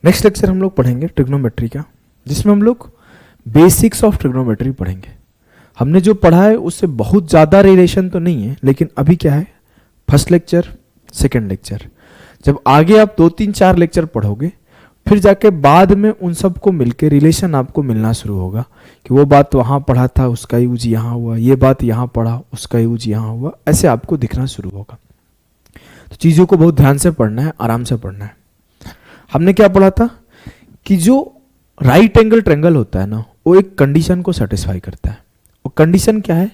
Next lecture हम लोग पढ़ेंगे ट्रिग्नोमेट्री का, जिसमें हम लोग बेसिक्स ऑफ ट्रिग्नोमेट्री पढ़ेंगे। हमने जो पढ़ा है उससे बहुत ज़्यादा रिलेशन तो नहीं है, लेकिन अभी क्या है, फर्स्ट लेक्चर सेकेंड लेक्चर, जब आगे आप 2-3-4 लेक्चर पढ़ोगे फिर जाके बाद में उन सब को मिलके रिलेशन आपको मिलना शुरू होगा कि वो बात वहाँ पढ़ा था उसका यूज यहाँ हुआ, ये बात यहाँ पढ़ा उसका यूज यहाँ हुआ, ऐसे आपको दिखना शुरू होगा। तो चीज़ों को बहुत ध्यान से पढ़ना है, आराम से पढ़ना है। हमने क्या पढ़ा था कि जो राइट एंगल ट्रायंगल होता है ना, वो एक कंडीशन को सेटिस्फाई करता है। वो कंडीशन क्या है,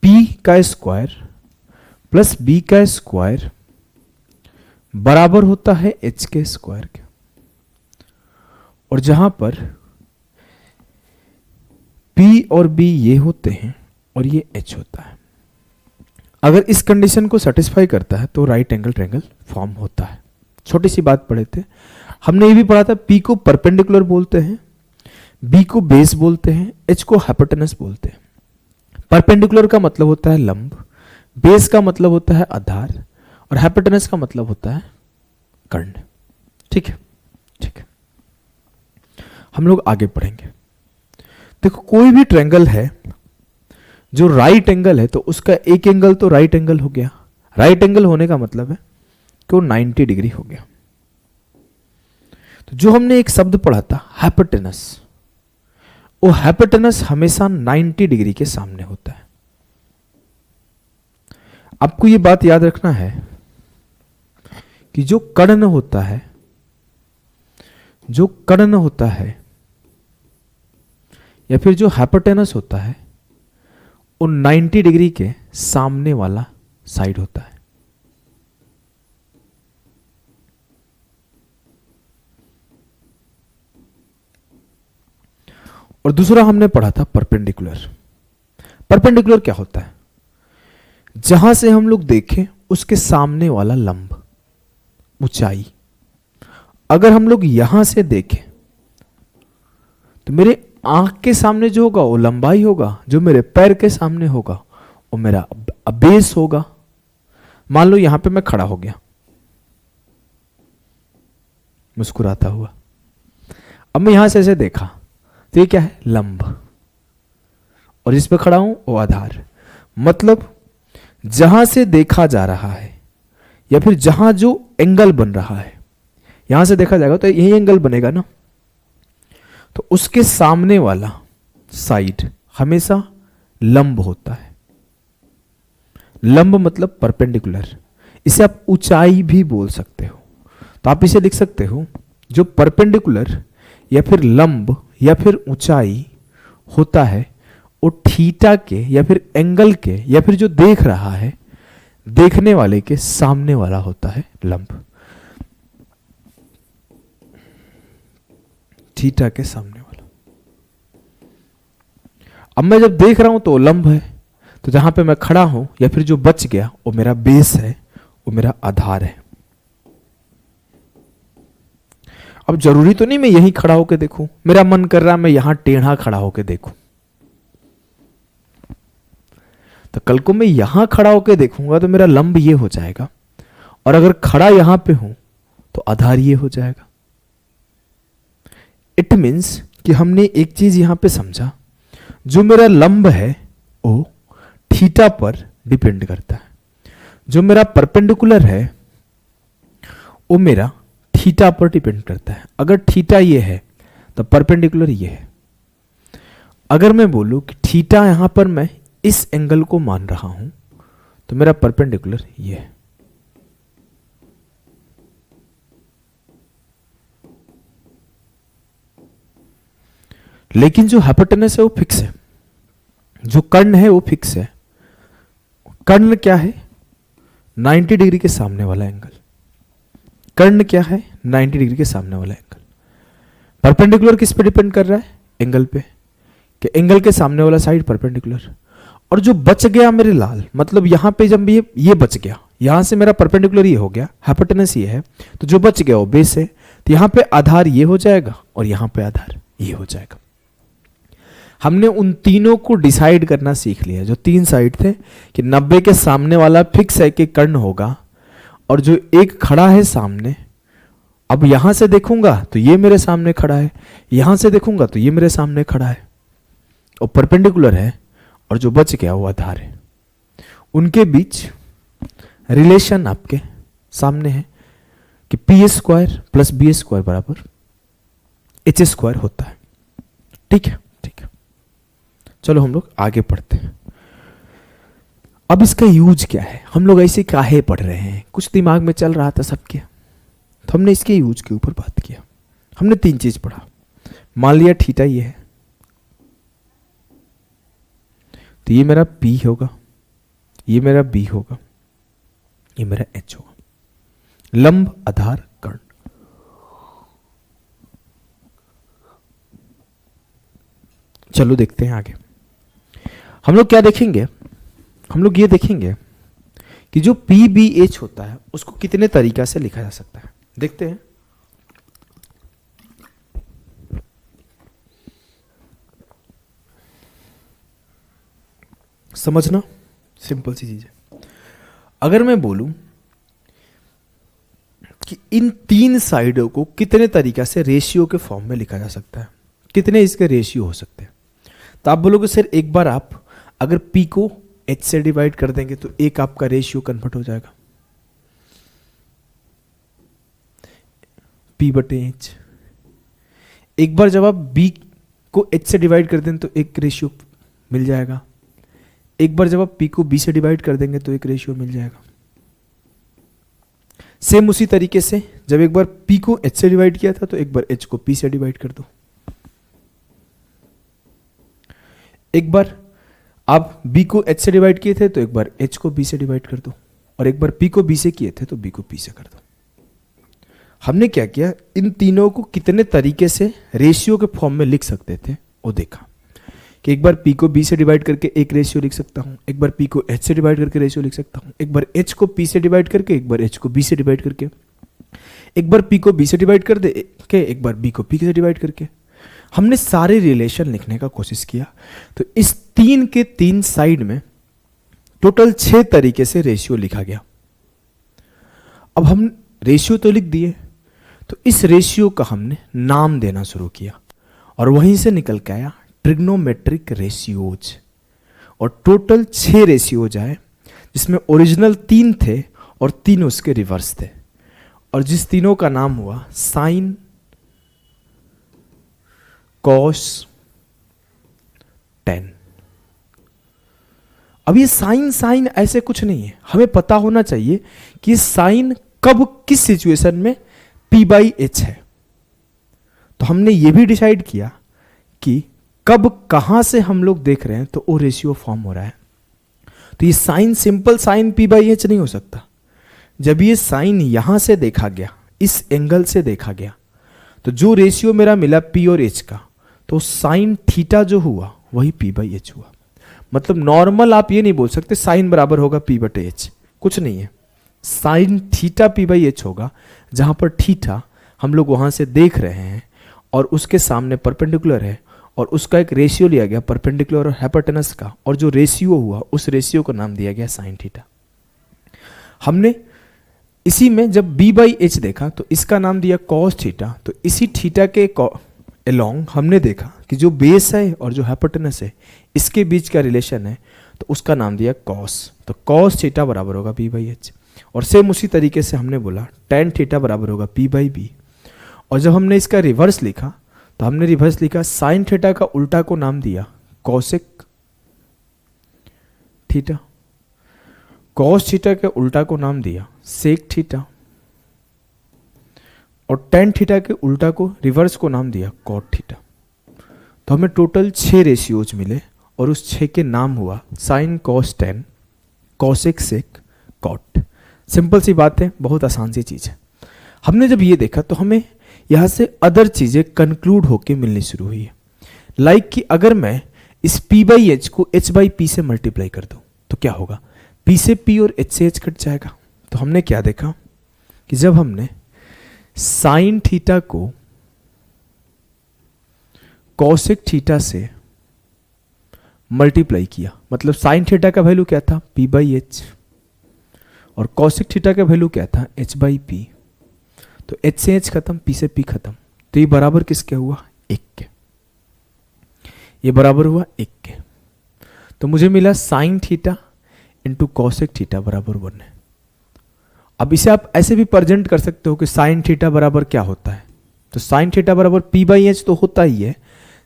p का स्क्वायर प्लस b का स्क्वायर बराबर होता है h के स्क्वायर के, और जहां पर p और b ये होते हैं और ये h होता है। अगर इस कंडीशन को सेटिस्फाई करता है तो राइट एंगल ट्रायंगल फॉर्म होता है। छोटी सी बात पढ़े थे हमने, ये भी पढ़ा था p को परपेंडिकुलर बोलते हैं, b को बेस बोलते हैं, h को हाइपोटेनस बोलते हैं। परपेंडिकुलर का मतलब होता है लंब, बेस का मतलब होता है आधार, और हाइपोटेनस का मतलब होता है कर्ण। ठीक है, ठीक है, हम लोग आगे पढ़ेंगे। देखो कोई भी ट्रायंगल है जो राइट एंगल है तो उसका एक एंगल तो राइट एंगल हो गया। राइट एंगल होने का मतलब है कि वो 90 डिग्री हो गया। तो जो हमने एक शब्द पढ़ा था हाइपोटेनस, वो हाइपोटेनस हमेशा 90 डिग्री के सामने होता है। आपको ये बात याद रखना है कि जो कर्ण होता है, जो कर्ण होता है या फिर जो हाइपोटेनस होता है, वो 90 डिग्री के सामने वाला साइड होता है। और दूसरा हमने पढ़ा था परपेंडिकुलर। परपेंडिकुलर क्या होता है, जहां से हम लोग देखें उसके सामने वाला लंब, ऊंचाई। अगर हम लोग यहां से देखें तो मेरे आंख के सामने जो होगा वो लंबाई होगा, जो मेरे पैर के सामने होगा वो मेरा बेस होगा। मान लो यहां पे मैं खड़ा हो गया मुस्कुराता हुआ, अब मैं यहां से ऐसे देखा तो ये क्या है, लंब, और इस पे खड़ा हूं वो आधार। मतलब जहां से देखा जा रहा है या फिर जहां जो एंगल बन रहा है, यहां से देखा जाएगा तो यही एंगल बनेगा ना, तो उसके सामने वाला साइड हमेशा लंब होता है। लंब मतलब परपेंडिकुलर, इसे आप ऊंचाई भी बोल सकते हो। तो आप इसे लिख सकते हो, जो परपेंडिकुलर या फिर लंब या फिर ऊंचाई होता है वो थीटा के या फिर एंगल के या फिर जो देख रहा है, देखने वाले के सामने वाला होता है लंब। थीटा के सामने वाला। अब मैं जब देख रहा हूं तो लंब है, तो जहां पे मैं खड़ा हूं या फिर जो बच गया वो मेरा बेस है, वो मेरा आधार है। अब जरूरी तो नहीं मैं यहीं खड़ा होकर देखूं, मेरा मन कर रहा है मैं यहां टेढ़ा खड़ा होकर देखूं, तो कल को मैं यहां खड़ा होकर देखूंगा तो मेरा लंब ये हो जाएगा, और अगर खड़ा यहां पे हूं तो आधार ये हो जाएगा। इट मीन्स कि हमने एक चीज यहां पे समझा, जो मेरा लंब है वो थीटा पर डिपेंड करता है, जो मेरा परपेंडिकुलर है वो मेरा थीटा पर डिपेंड करता है। अगर थीटा ये है तो परपेंडिकुलर ये है। अगर मैं बोलूं कि थीटा यहां पर मैं इस एंगल को मान रहा हूं तो मेरा परपेंडिकुलर ये है। लेकिन जो हाइपोटेनस है वो फिक्स है, जो कर्ण है वो फिक्स है। कर्ण क्या है, 90 डिग्री के सामने वाला एंगल। कर्ण क्या है, 90 डिग्री के सामने वाला एंगल। परपेंडिकुलर किस पे डिपेंड कर रहा है, एंगल पे, कि एंगल के सामने वाला साइड परपेंडिकुलर। और जो बच गया मेरे लाल, मतलब यहां पे जब ये बच गया, यहां से मेरा परपेंडिकुलर ये हो गया, हाइपोटेनस ये है, तो जो बच गया वो बेस है, तो यहां पे आधार ये हो जाएगा और यहां पे आधार ये हो जाएगा। हमने उन तीनों को डिसाइड करना सीख लिया, जो 3 साइड थे, कि 90 के सामने वाला फिक्स है कि कर्ण होगा, और जो एक खड़ा है सामने अब यहां से देखूंगा तो ये मेरे सामने खड़ा है, यहां से देखूंगा तो ये मेरे सामने खड़ा है, और परपेंडिकुलर है, और जो बच गया वो आधार है। उनके बीच रिलेशन आपके सामने है कि P square plus B square बराबर एच स्क्वायर होता है। ठीक है, ठीक है। चलो हम लोग आगे पढ़ते हैं। अब इसका यूज क्या है, हम लोग ऐसे काहे पढ़ रहे हैं, कुछ दिमाग में चल रहा था सबके, तो हमने इसके यूज के ऊपर बात किया। हमने 3 चीज पढ़ा। मान लिया थीटा ये है, तो ये मेरा P होगा, ये मेरा B होगा, ये मेरा H होगा, लंब आधार कर्ण। चलो देखते हैं आगे। हम लोग क्या देखेंगे, हम लोग ये देखेंगे कि जो PBH होता है उसको कितने तरीका से लिखा जा सकता है। देखते हैं। समझना सिंपल सी चीज है। अगर मैं बोलूं कि इन 3 साइडों को कितने तरीका से रेशियो के फॉर्म में लिखा जा सकता है, कितने इसके रेशियो हो सकते हैं, तो आप बोलोगे सर एक बार आप अगर P को H से डिवाइड कर देंगे तो एक आपका रेशियो कन्वर्ट हो जाएगा, P बटे H। एक बार जब आप B को H से डिवाइड कर दें तो एक रेशियो मिल जाएगा, एक बार जब आप P को B से डिवाइड कर देंगे तो एक रेशियो मिल जाएगा। सेम उसी तरीके से जब एक बार P को H से डिवाइड किया था तो एक बार H को P से डिवाइड कर दो, एक बार आप B को H से डिवाइड किए थे तो एक बार H को B से डिवाइड कर दो, और एक बार P को B से किए थे तो B को P से कर दो। हमने क्या किया, इन तीनों को कितने तरीके से रेशियो के फॉर्म में लिख सकते थे वो देखा कि एक बार P को B से डिवाइड करके एक रेशियो लिख सकता हूं, एक बार P को H से डिवाइड करके रेशियो लिख सकता हूं, एक बार H को P से डिवाइड करके, एक बार H को B से डिवाइड करके, एक बार P को B से डिवाइड कर दे के, एक बार B को P से डिवाइड करके। हमने सारे रिलेशन लिखने का कोशिश किया, तो इस 3 के 3 साइड में टोटल 6 तरीके से रेशियो लिखा गया। अब हम रेशियो तो लिख दिए, तो इस रेशियो का हमने नाम देना शुरू किया, और वहीं से निकल के आया ट्रिग्नोमेट्रिक रेशियोज। और टोटल 6 रेशियोज आए, जिसमें ओरिजिनल 3 थे और 3 उसके रिवर्स थे, और जिस तीनों का नाम हुआ साइन, कॉस, टेन। अब ये साइन साइन ऐसे कुछ नहीं है, हमें पता होना चाहिए कि साइन कब किस सिचुएशन में P/H है। तो हमने ये भी डिसाइड किया कि कब कहां से हम लोग देख रहे हैं तो वो रेशियो फॉर्म हो रहा है। तो ये साइन सिंपल साइन P/H नहीं हो सकता। जब ये साइन यहां से देखा गया, इस एंगल से देखा गया, तो जो रेशियो मेरा मिला P और H का, तो साइन थीटा जो हुआ वही P/H हुआ। मतलब नॉर्मल आप ये नहीं बोल सकते साइन बराबर होगा P/H, कुछ नहीं है। साइन थीटा P/H होगा, जहां पर थीटा हम लोग वहां से देख रहे हैं और उसके सामने परपेंडिकुलर है, और उसका एक रेशियो लिया गया परपेंडिकुलर और हाइपोटेनस का, और जो रेशियो हुआ उस रेशियो का नाम दिया गया साइन थीटा। हमने इसी में जब B/H देखा तो इसका नाम दिया कॉस थीटा। तो इसी थीटा के अलोंग हमने देखा कि जो बेस है और जो हाइपोटेनस है इसके बीच का रिलेशन है, तो उसका नाम दिया कॉस। तो कॉस थीटा बराबर होगा B/H। और सेम उसी तरीके से हमने बोला टेन थीटा बराबर होगा P/B। और जब हमने इसका रिवर्स लिखा तो हमने रिवर्स लिखा साइन थीटा का उल्टा को नाम दिया कॉसेक थीटा, कॉस थीटा के उल्टा को नाम दिया सेक थीटा, और टेन थीटा के उल्टा को रिवर्स को नाम दिया कॉट थीटा। तो हमें टोटल 6 रेशियोज मिले, और उस 6 के नाम हुआ sign, cos, tan, cosec, sec, cot. Simple सी बात है, बहुत आसान सी चीज है। हमने जब ये देखा तो हमें यहां से अदर चीजें कंक्लूड होके मिलनी शुरू हुई है। लाइक कि अगर मैं इस P/H को H/P से मल्टीप्लाई कर दूं तो क्या होगा, P से P और H से H कट जाएगा। तो हमने क्या देखा कि जब हमने साइन थीटा को कॉसेक थीटा से मल्टीप्लाई किया, मतलब साइन थीटा का वैल्यू क्या था P/H और कॉसेक थीटा का वैल्यू क्या था H/P। तो h से h खत्म, p से p खत्म, तो ये बराबर किसके हुआ? 1 के। ये बराबर हुआ 1 के। तो मुझे मिला sign theta into cosec theta बराबर 1 है। अब इसे आप ऐसे भी प्रेजेंट कर सकते हो कि साइन थीटा बराबर क्या होता है, तो साइन थीटा बराबर p बाई एच तो होता ही है,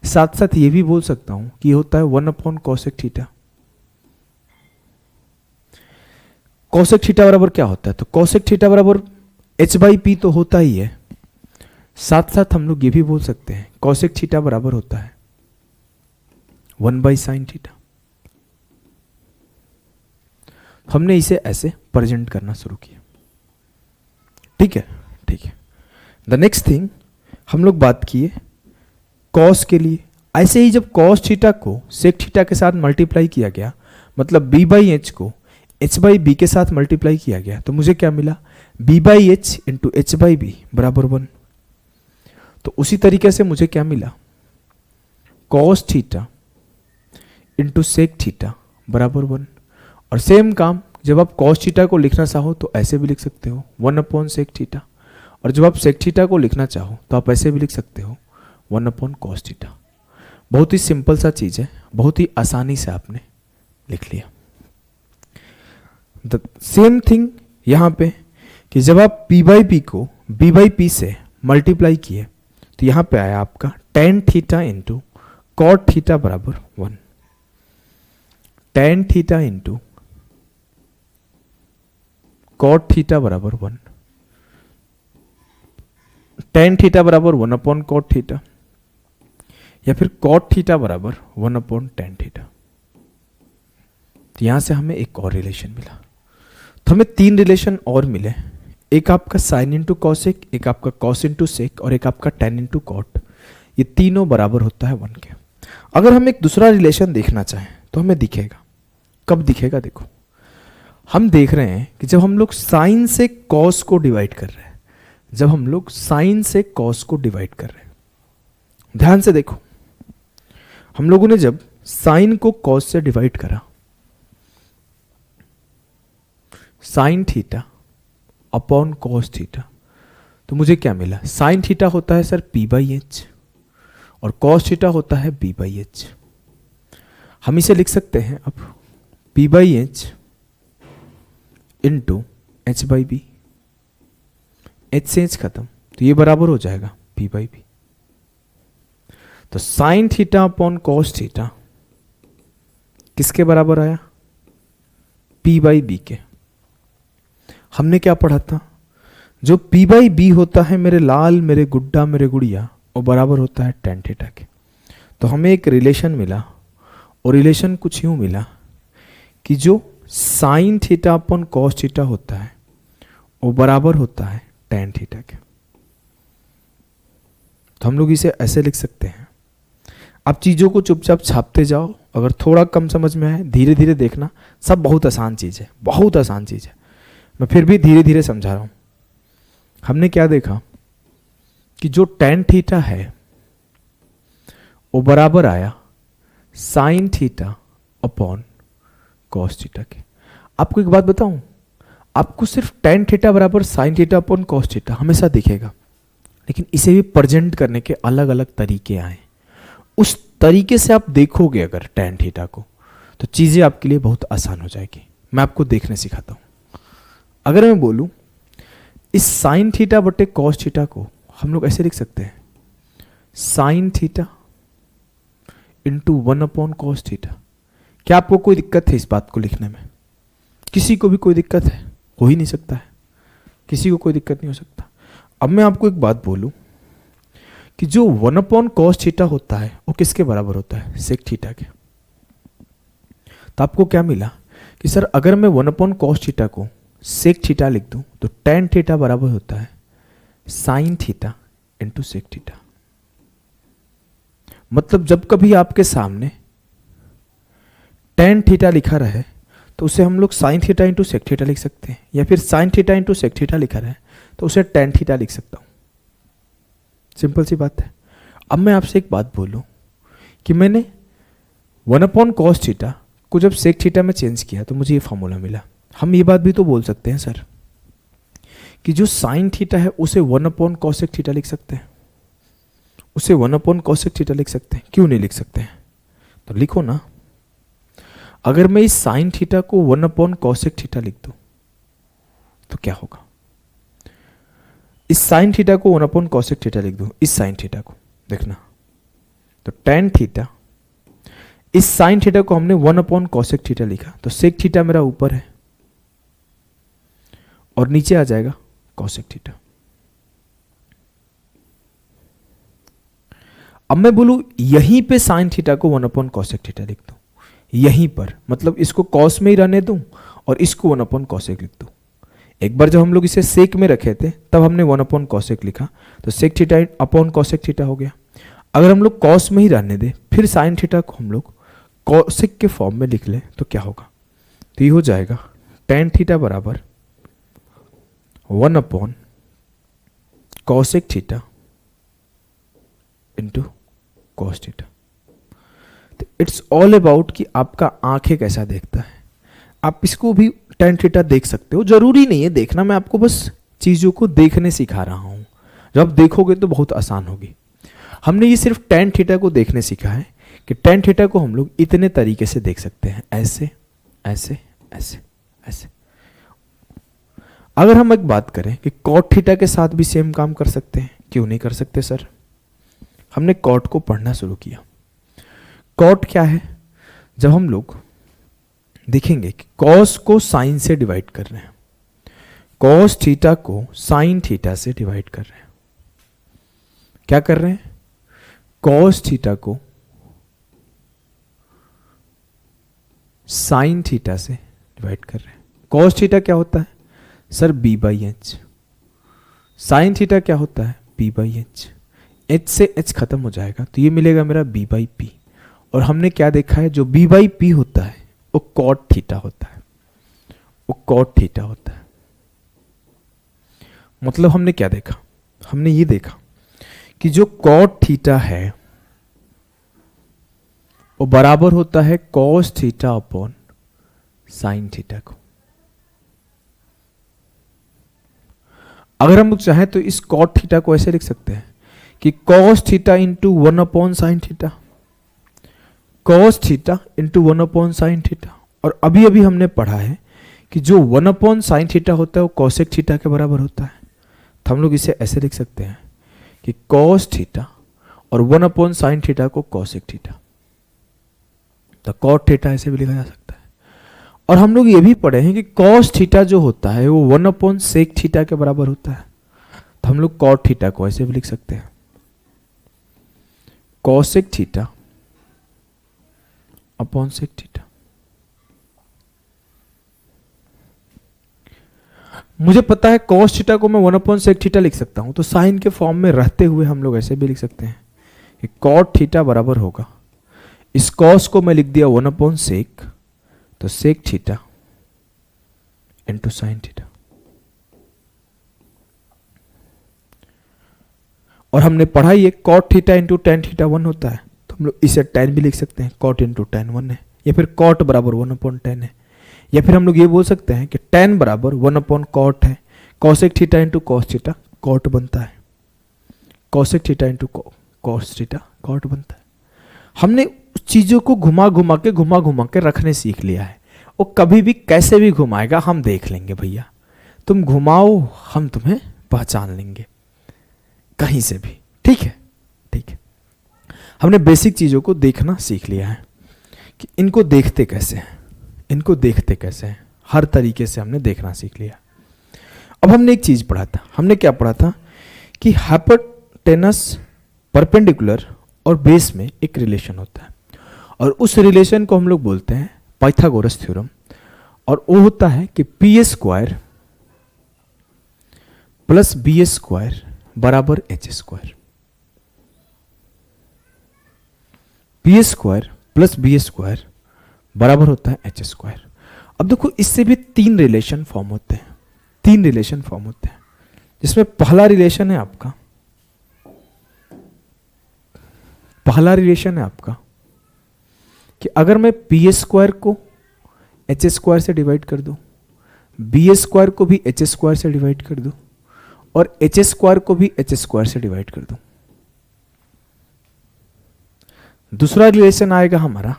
साथ साथ ये भी बोल सकता हूं कि ये होता है 1 upon cosec theta. Cosec theta बराबर क्या होता है? तो कॉसेक थीटा बराबर h बाई पी तो होता ही है, साथ साथ हम लोग ये भी बोल सकते हैं कॉसेक थीटा बराबर होता है 1 बाई साइन थीटा। हमने इसे ऐसे प्रेजेंट करना शुरू किया। ठीक है, ठीक है। द नेक्स्ट थिंग हम लोग बात किए कॉस के लिए। ऐसे ही जब कॉस थीटा को सेक थीटा के साथ मल्टीप्लाई किया गया, मतलब b बाई एच को h बाई बी के साथ मल्टीप्लाई किया गया, तो मुझे क्या मिला? b by h into h by b बराबर 1। तो उसी तरीके से मुझे क्या मिला? Cos theta into sec theta बराबर 1। और सेम काम जब आप कॉस थीटा को लिखना चाहो तो ऐसे भी लिख सकते हो 1 अपॉन सेक थीटा, और जब आप सेक थीटा को लिखना चाहो तो आप ऐसे भी लिख सकते हो 1 अपॉन कॉस थीटा। बहुत ही सिंपल सा चीज़ है, बहुत ही आसानी से आपने लिख लिया। द सेम थिंग यहाँ पे कि जब आप p बाई पी को b बाई पी से मल्टीप्लाई किए तो यहाँ पे आया आपका tan theta into cot theta बराबर 1। Tan theta into cot theta बराबर 1। टेन थीटा बराबर 1 अपॉन कॉट थीटा, या फिर कॉट थीटा बराबर 1 अपॉन टेन थीटा। तो यहां से हमें एक और रिलेशन मिला। तो हमें 3 रिलेशन और मिले, एक आपका साइन इंटू कॉसेक, एक आपका कॉस इंटू सेक, और एक आपका टेन इंटू कॉट। ये तीनों बराबर होता है 1 के। अगर हम एक दूसरा रिलेशन देखना चाहें तो हमें दिखेगा। कब दिखेगा? देखो, हम देख रहे हैं कि जब हम लोग साइन से कॉस को डिवाइड कर रहे हैं, जब हम लोग साइन से कॉस को डिवाइड कर रहे हैं, ध्यान से देखो, हम लोगों ने जब साइन को कॉस से डिवाइड करा, sign theta upon cos theta, तो मुझे क्या मिला? साइन थीटा होता है सर p बाई एच और कॉस थीटा होता है b बाई एच। हम इसे लिख सकते हैं अब p by h into h by b. H से एच खत्म, तो ये बराबर हो जाएगा p बाई बी। तो sine theta upon cos theta किसके बराबर आया? p बाई बी के। हमने क्या पढ़ा था? जो p बाई बी होता है मेरे लाल, मेरे गुड्डा, मेरे गुड़िया, वो बराबर होता है टेन थीटा के। तो हमें एक रिलेशन मिला, और रिलेशन कुछ यूं मिला कि जो sign theta upon cos theta होता है वो बराबर होता है टेन थीटा के। तो हम लोग इसे ऐसे लिख सकते हैं। आप चीज़ों को चुपचाप छापते जाओ, अगर थोड़ा कम समझ में आए धीरे धीरे देखना। सब बहुत आसान चीज़ है, बहुत आसान चीज़ है, मैं फिर भी धीरे धीरे समझा रहा हूँ। हमने क्या देखा कि जो टेन थीटा है वो बराबर आया sign theta upon cos theta के। आपको एक बात बताऊं, आपको सिर्फ टेन थीटा बराबर sign theta upon cos theta हमेशा दिखेगा, लेकिन इसे भी प्रेजेंट करने के अलग अलग तरीके आए। उस तरीके से आप देखोगे अगर टेन थीटा को, तो चीज़ें आपके लिए बहुत आसान हो जाएगी। मैं आपको देखने सिखाता हूँ। अगर मैं बोलूँ इस साइन थीटा बटे कॉस थीटा को हम लोग ऐसे लिख सकते हैं, sign theta into 1 upon cos theta. क्या आपको कोई दिक्कत है इस बात को लिखने में? किसी को भी कोई दिक्कत है? हो ही नहीं सकता है, किसी को कोई दिक्कत नहीं हो सकता। अब मैं आपको एक बात बोलूं कि जो 1 अपॉन कॉस थीटा होता है वो किसके बराबर होता है? सेक थीटा के। तो आपको क्या मिला कि सर अगर मैं 1 अपॉन कॉस थीटा को सेक थीटा लिख दूं तो टेन थीटा बराबर होता है sine theta into sec theta. मतलब जब कभी आपके सामने टेन थीटा लिखा रहे तो उसे हम लोग sine theta into sec theta लिख सकते हैं, या फिर sine theta into sec theta लिखा रहे तो उसे टेन थीटा लिख सकता हूं। सिंपल सी बात है। अब मैं आपसे एक बात बोलूं कि मैंने 1 अपॉन कॉस थीटा को जब सेक थीटा में चेंज किया तो मुझे ये फॉर्मूला मिला। हम ये बात भी तो बोल सकते हैं सर कि जो साइन थीटा है उसे 1/cosec थीटा लिख सकते हैं, उसे 1/cosec थीटा लिख सकते हैं, क्यों नहीं लिख सकते हैं? तो लिखो ना। अगर मैं इस साइन थीटा को 1/cosec थीटा लिख दूं तो क्या होगा? इस साइन थीटा को 1/cosec थीटा लिख दूं, इस साइन थीटा को देखना, तो tan थीटा, इस साइन थीटा को हमने 1/cosec थीटा लिखा, तो sec थीटा मेरा ऊपर है और नीचे आ जाएगा cosec थीटा। अब मैं बोलूं यहीं पे साइन थीटा को 1/cosec थीटा लिख दूं, यहीं पर, मतलब इसको cos में ही रहने दूं और इसको 1/cosec लिख दूं। एक बार जब हम लोग इसे सेक में रखे थे तब हमने 1/cosec लिखा, तो sec theta upon cosec theta हो गया। अगर हम लोग cos में ही रहने दें, फिर साइन थीटा को हम लोग cosec के फॉर्म में लिख लें तो क्या होगा? तो ये हो जाएगा tan थीटा बराबर 1/cosec theta into cos theta. तो इट्स ऑल अबाउट कि आपका आंखें कैसा देखता है। आप इसको भी tan थीटा देख सकते हो, जरूरी नहीं है देखना, मैं आपको बस चीज़ों को देखने सिखा रहा हूँ। जब आप देखोगे तो बहुत आसान होगी। हमने ये सिर्फ tan थीटा को देखने सीखा है कि tan थीटा को हम लोग इतने तरीके से देख सकते हैं, ऐसे ऐसे ऐसे ऐसे। अगर हम एक बात करें कि cot थीटा के साथ भी सेम काम कर सकते हैं, क्यों नहीं कर सकते सर? हमने cot को पढ़ना शुरू किया। cot क्या है? जब हम लोग देखेंगे कि cos को sin से डिवाइड कर रहे हैं, cos थीटा को sin थीटा से डिवाइड कर रहे हैं, क्या कर रहे हैं? cos थीटा को sin थीटा से डिवाइड कर रहे हैं। cos थीटा क्या होता है सर? b/h। sin थीटा क्या होता है? b/h। h से h खत्म हो जाएगा तो ये मिलेगा मेरा b/p। और हमने क्या देखा है? जो b/p होता है वो cot थीटा होता है, वो cot थीटा होता है। मतलब हमने क्या देखा? हमने ये देखा कि जो cot थीटा है वो बराबर होता है cos theta upon sin theta को। अगर हम लोग चाहें तो इस cot थीटा को ऐसे लिख सकते हैं कि cos theta into 1/sin theta, cos theta into 1/sin theta. और अभी अभी हमने पढ़ा है कि जो 1/sin थीटा होता है वो cosec थीटा के बराबर होता है, तो हम लोग इसे ऐसे लिख सकते हैं कि cos थीटा और 1/sin थीटा को cosec थीटा, तो cot थीटा ऐसे भी लिखा जा सकता है। और हम लोग ये भी पढ़े हैं कि cos थीटा जो होता है वो 1/sec थीटा के बराबर होता है, तो हम लोग cot थीटा को ऐसे भी लिख सकते हैं cosec theta upon sec theta. मुझे पता है cos थीटा को मैं 1/sec थीटा लिख सकता हूं, तो साइन के फॉर्म में रहते हुए हम लोग ऐसे भी लिख सकते हैं कि cot थीटा बराबर होगा, इस cos को मैं लिख दिया 1/sec, तो sec theta into sin theta. और हमने पढ़ा ये cot theta into tan theta 1 होता है, तो हम लोग इसे tan भी लिख सकते हैं, cot इंटू tan 1 है, या फिर cot बराबर 1/tan है, या फिर हम लोग ये बोल सकते हैं कि tan बराबर 1/cot है, cosec theta into cos theta cot बनता है, cosec theta into cos theta cot बनता है। हमने चीज़ों को घुमा घुमा के रखने सीख लिया है, वो कभी भी कैसे भी घुमाएगा हम देख लेंगे भैया, तुम घुमाओ हम तुम्हें पहचान लेंगे कहीं से भी, ठीक है? ठीक है, हमने बेसिक चीज़ों को देखना सीख लिया है कि इनको देखते कैसे हैं, इनको देखते कैसे हैं, हर तरीके से हमने देखना सीख लिया। अब हमने एक चीज़ पढ़ा था, हमने क्या पढ़ा था कि हाइपोटेनस, परपेंडिकुलर और बेस में एक रिलेशन होता है, और उस रिलेशन को हम लोग बोलते हैं पाइथागोरस थ्योरम, और वो होता है कि P square plus B square बराबर H square, P square plus B square बराबर होता है एच स्क्वायर। अब देखो इससे भी तीन रिलेशन फॉर्म होते हैं, तीन रिलेशन फॉर्म होते हैं, जिसमें पहला रिलेशन है आपका, पहला रिलेशन है आपका कि अगर मैं पी स्क्वायर को एच स्क्वायर से डिवाइड कर दूं, बी स्क्वायर को भी एच स्क्वायर से डिवाइड कर दूं, और एच स्क्वायर को भी एच स्क्वायर से डिवाइड कर दूं। दूसरा रिलेशन आएगा हमारा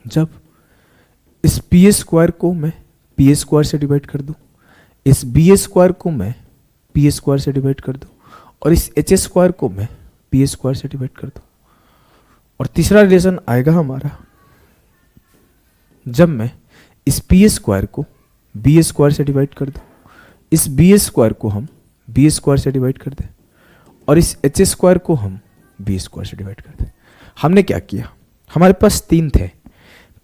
जब इस पी स्क्वायर को मैं पी स्क्वायर से डिवाइड कर दूं, इस बी स्क्वायर को मैं पी स्क्वायर से डिवाइड कर दूं, और इस एच स्क्वायर को मैं पी स्क्वायर से डिवाइड कर दूं। और तीसरा रिलेशन आएगा हमारा जब मैं इस पी स्क्वायर को बी स्क्वायर से डिवाइड कर दूं, इस बी स्क्वायर को हम बी स्क्वायर से डिवाइड कर दें, और इस एच स्क्वायर को हम बी स्क्वायर से डिवाइड कर दें। हमने क्या किया, हमारे पास तीन थे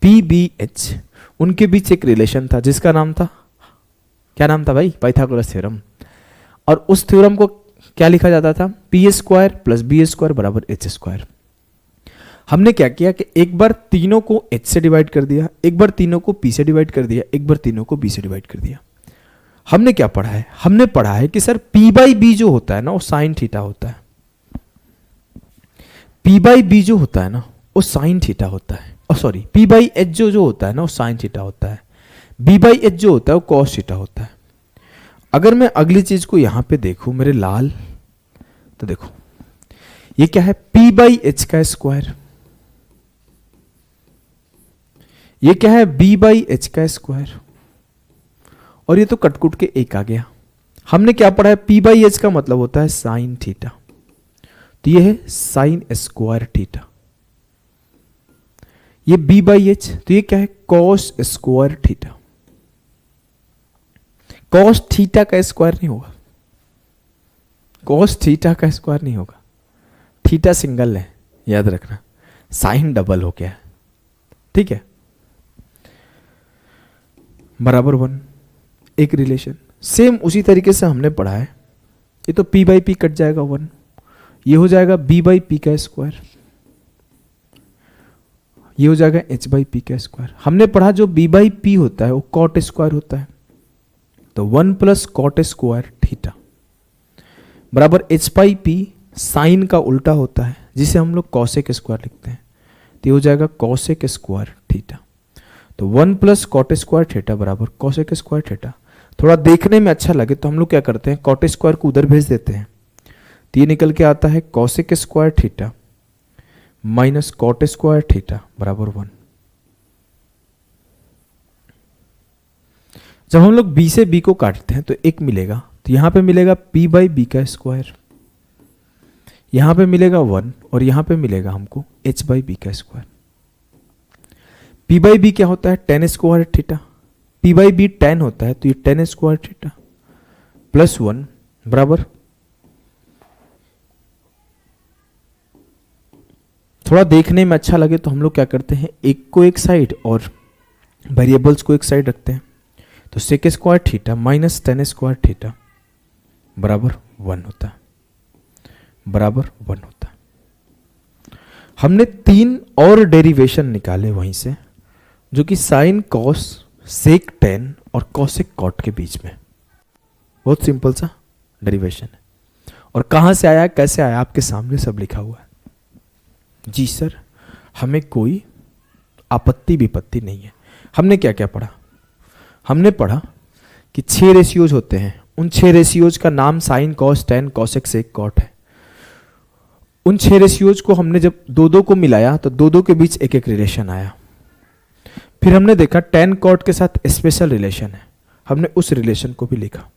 पी बी एच, उनके बीच एक रिलेशन था जिसका नाम था, क्या नाम था भाई, पाइथागोरस थ्योरम। और उस थ्योरम को क्या लिखा जाता था, p square plus B square बराबर एच स्क्वायर। हमने क्या किया कि एक बार तीनों को एच से डिवाइड कर दिया, एक बार तीनों को पी से डिवाइड कर दिया, एक बार तीनों को बी से डिवाइड कर दिया। हमने क्या पढ़ा है, हमने पढ़ा है कि सर पी बाई बी जो होता है ना वो साइन थीटा होता है, पी बाई बी जो होता है ना वो साइन थीटा होता है, और सॉरी पी बाई एच जो होता है ना वो साइन थीटा होता है, बी बाई एच जो होता है वो कॉस थीटा होता है। अगर मैं अगली चीज को यहां पे देखूं मेरे लाल, तो देखो ये क्या है, पी बाई एच का स्क्वायर, ये क्या है, बी बाई एच का स्क्वायर, और ये तो कटकुट के एक आ गया। हमने क्या पढ़ा है, पी बाई एच का मतलब होता है साइन थीटा, तो ये है साइन स्क्वायर थीटा। ये बी बाई एच, तो ये क्या है, cos square theta. Cos theta का स्क्वायर नहीं होगा, कॉस थीटा का स्क्वायर नहीं होगा, थीटा सिंगल है याद रखना, साइन डबल हो गया है, ठीक है, बराबर 1 एक रिलेशन। सेम उसी तरीके से हमने पढ़ा है, ये तो p बाई पी कट जाएगा 1, ये हो जाएगा b बाई पी का स्क्वायर, ये हो जाएगा h बाई पी का स्क्वायर। हमने पढ़ा जो b बाई पी होता है वो कॉट स्क्वायर होता है, तो 1 प्लस कॉट स्क्वायर थीटा बराबर h बाई पी साइन का उल्टा होता है जिसे हम लोग कॉसेक स्क्वायर लिखते हैं, तो ये हो जाएगा कॉसेक स्क्वायर थीटा। तो 1 प्लस कॉट स्क्वायर थीटा बराबर कॉसेक स्क्वायर थीटा। थोड़ा देखने में अच्छा लगे तो हम लोग क्या करते हैं, कॉट स्क्वायर को उधर भेज देते हैं, तो ये निकल के आता है cosec square theta minus cot square theta बराबर 1। जब हम लोग b से b को काटते हैं तो एक मिलेगा, तो यहां पे मिलेगा p बाई बी का स्क्वायर, यहां पे मिलेगा 1, और यहां पे मिलेगा हमको h बाई बी का स्क्वायर। p बाई बी क्या होता है, tan square theta, p by b tan होता है तो ये टेन स्क्वायर थीटा प्लस 1 बराबर, थोड़ा देखने में अच्छा लगे तो हम लोग क्या करते हैं, एक को एक साइड और वेरिएबल्स को एक साइड रखते हैं, तो sec square theta minus tan square theta बराबर 1 होता है, बराबर 1 होता है। हमने 3 और डेरिवेशन निकाले वहीं से, जो कि साइन कॉस सेक टेन और कॉसेक कॉट के बीच में, बहुत सिंपल सा डेरिवेशन है। और कहां से आया कैसे आया आपके सामने सब लिखा हुआ है। जी सर हमें कोई आपत्ति विपत्ति नहीं है। हमने क्या क्या पढ़ा, हमने पढ़ा कि 6 रेशियोज होते हैं, उन 6 रेशियोज का नाम sine cos tan cosec sec cot है। उन 6 रेशियोज को हमने जब 2-2 को मिलाया तो 2-2 के बीच एक एक रिलेशन आया। फिर हमने देखा टेन कॉट के साथ स्पेशल रिलेशन है, हमने उस रिलेशन को भी लिखा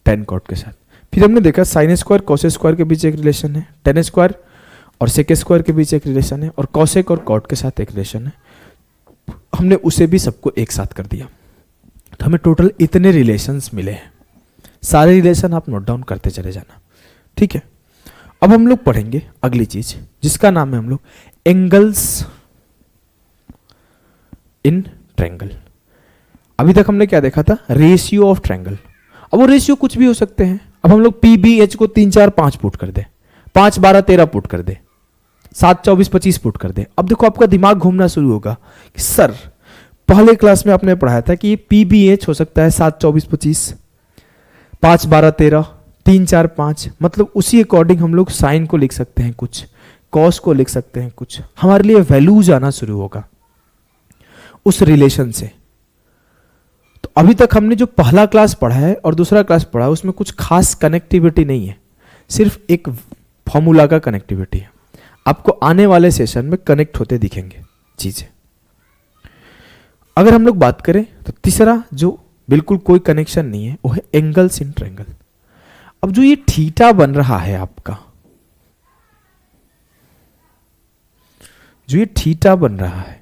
टेन कॉट के साथ। फिर हमने देखा साइन स्क्वायर कॉस स्क्वायर के बीच एक रिलेशन है, टेन स्क्वायर और सेक स्क्वायर के बीच एक रिलेशन है, और कॉसेक और कॉट के साथ एक रिलेशन है। हमने उसे भी सबको एक साथ कर दिया, तो हमें टोटल इतने रिलेशंस मिले हैं। सारे रिलेशन आप नोट डाउन करते चले जाना, ठीक है। अब हम लोग पढ़ेंगे अगली चीज जिसका नाम है हम लोग एंगल्स इन ट्रायंगल। अभी तक हमने क्या देखा था, रेशियो ऑफ ट्रायंगल। अब वो रेशियो कुछ भी हो सकते हैं। अब हम लोग पी बी एच को 3 4 5 पुट कर दे, 5 12 13 पुट कर दे, 7 24 25 पुट कर दे। अब देखो आपका दिमाग घूमना शुरू होगा कि सर पहले क्लास में आपने पढ़ाया था कि ये पी बी एच हो सकता है 7 24 25, 5 12 13, 3 4 5, मतलब उसी अकॉर्डिंग हम लोग साइन को लिख सकते हैं कुछ, कॉस को लिख सकते हैं कुछ, हमारे लिए वैल्यूज आना शुरू होगा उस रिलेशन से। तो अभी तक हमने जो पहला क्लास पढ़ा है और दूसरा क्लास पढ़ा है उसमें कुछ खास कनेक्टिविटी नहीं है, सिर्फ एक फॉर्मूला का कनेक्टिविटी है। आपको आने वाले सेशन में कनेक्ट होते दिखेंगे चीजें। अगर हम लोग बात करें तो तीसरा जो बिल्कुल कोई कनेक्शन नहीं है वो है एंगल्स इन ट्रायंगल। अब जो ये थीटा बन रहा है आपका, जो ये थीटा बन रहा है,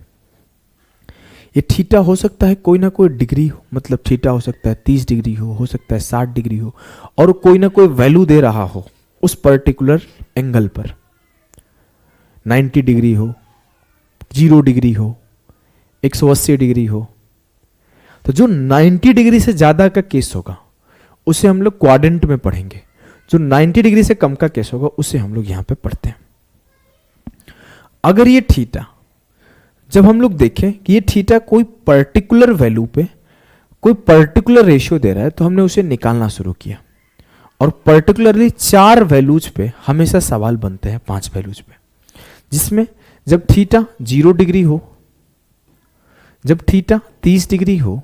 ये थीटा हो सकता है कोई ना कोई डिग्री हो, मतलब थीटा हो सकता है 30 डिग्री हो सकता है 60 डिग्री हो, और कोई ना कोई वैल्यू दे रहा हो उस पर्टिकुलर एंगल पर, 90 डिग्री हो, 0 डिग्री हो, 180 डिग्री हो। तो जो 90 डिग्री से ज्यादा का केस होगा उसे हम लोग क्वाड्रेंट में पढ़ेंगे, जो 90 डिग्री से कम का केस होगा उसे हम लोग यहां पे पढ़ते हैं। अगर ये थीटा, जब हम लोग देखें कि ये थीटा कोई पर्टिकुलर वैल्यू पे कोई पर्टिकुलर रेशियो दे रहा है तो हमने उसे निकालना शुरू किया, और पर्टिकुलरली 4 वैल्यूज पे हमेशा सवाल बनते हैं, 5 वैल्यूज पे, जिसमें जब थीटा 0 डिग्री हो, जब थीटा 30 डिग्री हो,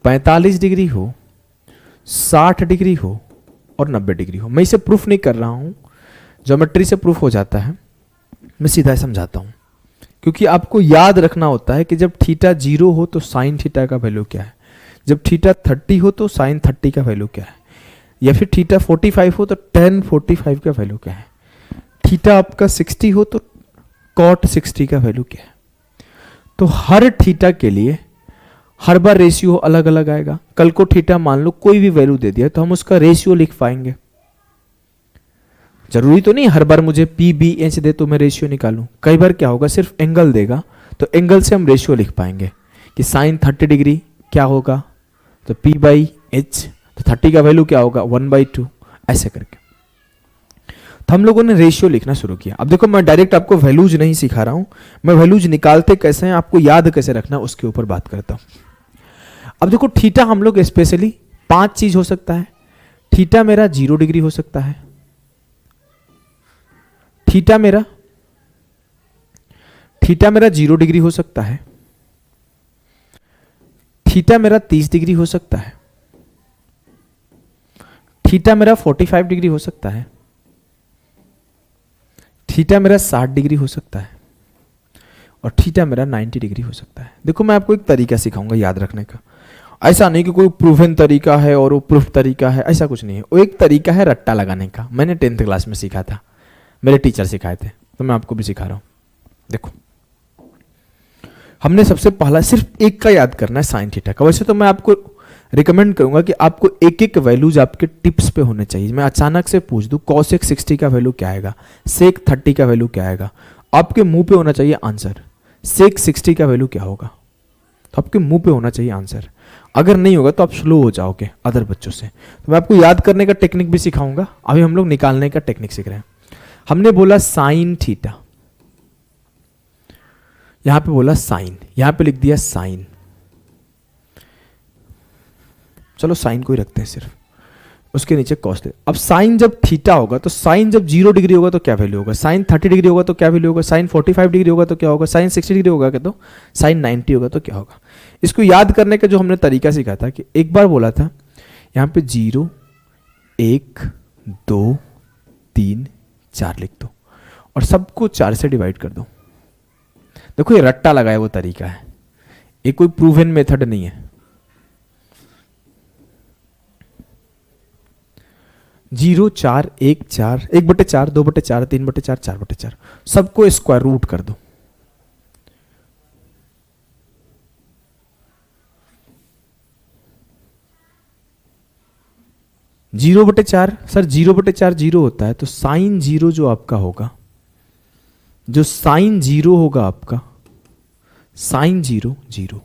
45 डिग्री हो, 60 डिग्री हो और 90 डिग्री हो। मैं इसे प्रूफ नहीं कर रहा हूं, ज्योमेट्री से प्रूफ हो जाता है, मैं सीधा समझाता हूं, क्योंकि आपको याद रखना होता है कि जब थीटा 0 हो तो साइन थीटा का वैल्यू क्या है, जब थीटा 30 हो तो साइन 30 का वैल्यू क्या है, या फिर थीटा 45 हो तो tan 45 का वैल्यू क्या है, थीटा आपका 60 हो तो cot 60 का वैल्यू क्या है। तो हर थीटा के लिए हर बार रेशियो अलग अलग आएगा। कल को थीटा मान लो कोई भी वैल्यू दे दिया तो हम उसका रेशियो लिख पाएंगे। जरूरी तो नहीं हर बार मुझे पी बी एच दे तो मैं रेशियो निकालूं। कई बार क्या होगा, सिर्फ एंगल देगा तो एंगल से हम रेशियो लिख पाएंगे कि साइन 30 डिग्री क्या होगा, तो पी बाई एच, तो 30 का वैल्यू क्या होगा 1/2, ऐसे करके। तो हम लोगों ने रेशियो लिखना शुरू किया। अब देखो मैं डायरेक्ट आपको वैल्यूज नहीं सिखा रहा हूं, मैं वैल्यूज निकालते कैसे हैं, आपको याद कैसे रखना है उसके ऊपर बात करता हूं। अब देखो थीटा हम लोग स्पेशली 5 चीज हो सकता है। थीटा मेरा 0 डिग्री हो सकता है, थीटा मेरा 0 डिग्री हो सकता है, थीटा मेरा 30 डिग्री हो सकता है, थीटा मेरा 45 डिग्री हो सकता है, थीटा मेरा 60 डिग्री हो सकता है, और थीटा मेरा 90 डिग्री हो सकता है। देखो मैं आपको एक तरीका सिखाऊंगा याद रखने का। ऐसा नहीं कि कोई प्रूवन तरीका है और वो प्रूफ तरीका है, ऐसा कुछ नहीं है। वो एक तरीका है रट्टा लगाने का, मैंने 10th क्लास में सीखा था, मेरे टीचर सिखाए थे, तो मैं आपको भी सिखा रहा हूं। देखो हमने सबसे पहला सिर्फ एक का याद करना है, साइन थीटा का। वैसे तो मैं आपको रिकमेंड करूंगा कि आपको एक एक वैल्यूज आपके टिप्स पे होने चाहिए। मैं अचानक से पूछ दूं cosec 60 का वैल्यू क्या आएगा, sec 30 का वैल्यू क्या आएगा, आपके मुंह पे होना चाहिए आंसर। sec 60 का वैल्यू क्या होगा, तो आपके मुंह पे होना चाहिए आंसर। अगर नहीं होगा तो आप स्लो हो जाओगे अदर बच्चों से। तो मैं आपको याद करने का टेक्निक भी सिखाऊंगा, अभी हम लोग निकालने का टेक्निक सीख रहे हैं। हमने बोला साइन थीटा, यहां पे बोला साइन, यहां पे लिख दिया साइन, चलो साइन को ही रखते हैं सिर्फ, उसके नीचे कॉस दे। अब साइन जब थीटा होगा तो साइन जब 0 डिग्री होगा तो क्या वैल्यू होगा, साइन 30 डिग्री होगा तो क्या वैल्यू होगा, साइन 45 डिग्री होगा तो क्या होगा, साइन 60 डिग्री होगा तो साइन 90 होगा तो क्या होगा। इसको याद करने का जो हमने तरीका सीखा था कि एक बार बोला था यहां पे 0 1 2 3 4 लिख दो और सबको 4 से डिवाइड कर दो। देखो ये रट्टा लगाया वो तरीका है, ये कोई प्रूवन मेथड नहीं है। 0 4 1 4 1/4 2/4 3/4 4/4 सबको स्क्वायर रूट कर दो। जीरो बटे चार, सर 0/4 0 होता है, तो साइन 0 जो आपका होगा, जो साइन 0 होगा आपका, साइन 0 0,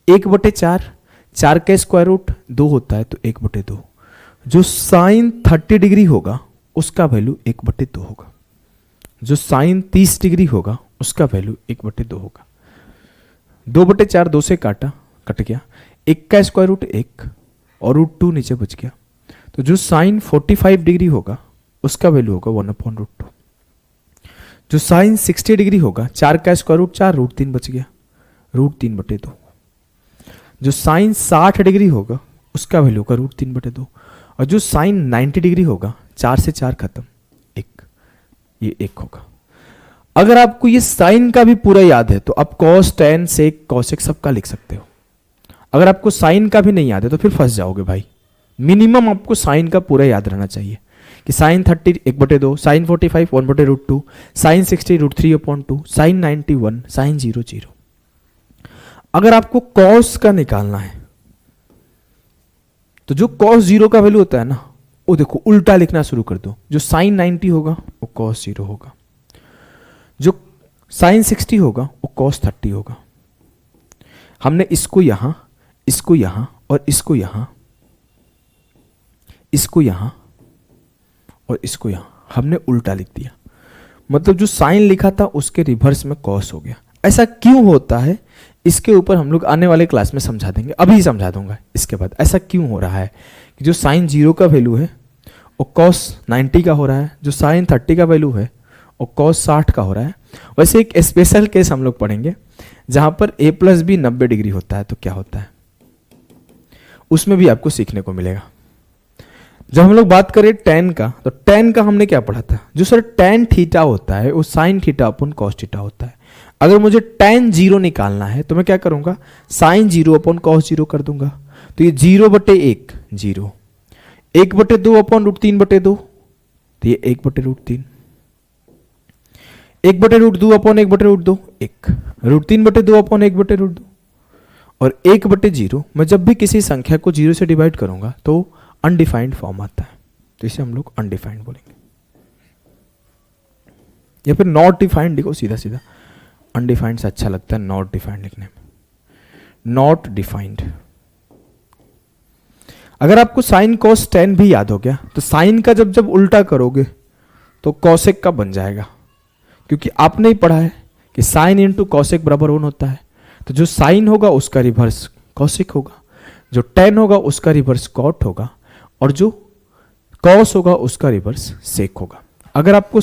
1/4 4 का स्क्वायर रूट 2 होता है तो 1/2, जो साइन 30 डिग्री होगा उसका वैल्यू 1/2 होगा, जो साइन 30 डिग्री होगा उसका वैल्यू 1/2 होगा। 2/4 2 से काटा, कट गया, 1 का स्क्वायर रूट 1 और √2 नीचे बच गया, तो जो साइन 45 डिग्री होगा उसका वैल्यू होगा 1/√2। जो साइन 60 डिग्री होगा, 4 का स्क्वायर रूट 4 √3 बच गया, √3/2। जो साइन 60 डिग्री होगा उसका वैल्यू का √3/2, और जो साइन 90 डिग्री होगा 4 से 4 खत्म, 1, ये 1 होगा। अगर आपको ये साइन का भी पूरा याद है तो आप कॉस, टेन, सेक, कॉसेक सबका लिख सकते हो। अगर आपको साइन का भी नहीं याद है तो फिर फंस जाओगे भाई। मिनिमम आपको साइन का पूरा याद रहना चाहिए कि sine 30 1/2, sine 45 1/√2, sine 60 √3/2, sine 91, sine 0 0। अगर आपको कॉस का निकालना है तो जो कॉस 0 का वैल्यू होता है ना, वो देखो उल्टा लिखना शुरू कर दो। जो साइन 90 होगा वो कॉस 0 होगा, जो साइन 60 होगा वो कॉस 30 होगा। हमने इसको यहां, इसको यहां और इसको यहां, इसको यहां और इसको यहां हमने उल्टा लिख दिया। मतलब जो साइन लिखा था उसके रिवर्स में कॉस हो गया। ऐसा क्यों होता है इसके ऊपर हम लोग आने वाले क्लास में समझा देंगे, अभी समझा दूंगा इसके बाद ऐसा क्यों हो रहा है कि जो साइन 0 का वैल्यू है वो कॉस 90 का हो रहा है, जो साइन 30 का वैल्यू है वो कॉस 60 का हो रहा है। वैसे एक स्पेशल केस हम लोग पढ़ेंगे जहां पर a + b 90 डिग्री होता है तो क्या होता है, उसमें भी आपको सीखने को मिलेगा। जब हम लोग बात करें tan का, तो tan का हमने क्या पढ़ा था, जो सर tan थीटा होता है वो sin थीटा अपन cos थीटा होता है। अगर मुझे tan 0 निकालना है तो मैं क्या करूंगा, sin 0 अपन cos 0 कर दूंगा। तो ये 0/1 0, 1/2 अपन √3/2, तो ये 1/√3, 1/√2 अपन 1/√2 1, √3/2 अपन 1/√2, और 1/0 मैं जब भी किसी संख्या को 0 से डिवाइड करूंगा तो अनडिफाइंड फॉर्म आता है, तो इसे हम लोग अनडिफाइंड बोलेंगे, या फिर नॉट डिफाइंड लिखो सीधा सीधा। अनडिफाइंड से अच्छा लगता है नॉट डिफाइंड लिखने में, नॉट डिफाइंड। अगर आपको साइन कॉस tan भी याद हो गया तो साइन का जब जब उल्टा करोगे तो कॉसेक का बन जाएगा, क्योंकि आपने ही पढ़ा है कि साइन इंटू कॉसेक बराबर 1 होता है। तो जो साइन होगा उसका रिवर्स कॉसेक होगा, जो tan होगा उसका रिवर्स कॉट होगा, और जो कॉस होगा उसका रिवर्स सेक होगा। अगर आपको